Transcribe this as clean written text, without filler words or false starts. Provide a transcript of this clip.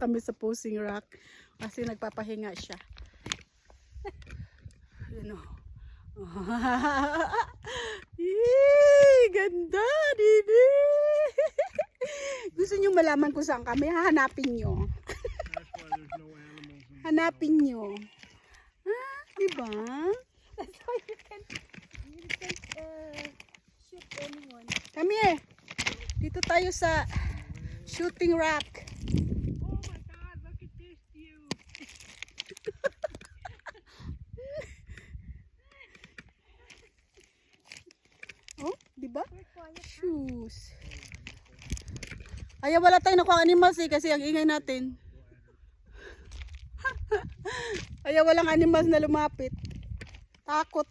kami sa posing rock kasi nagpapahinga siya. Yun o. Ganda, Didi. Gusto nyo malaman kung saan kami? Hahanapin nyo. Hanapin nyo. Diba? That's why you can shoot anyone. Kami dito tayo sa shooting rack. Oh my God, look at this view. Oh, diba? We're quiet. Shoes. Ay, wala tayong nakuha animals kasi ang ingay natin. Ay, walang animals na lumapit. Takot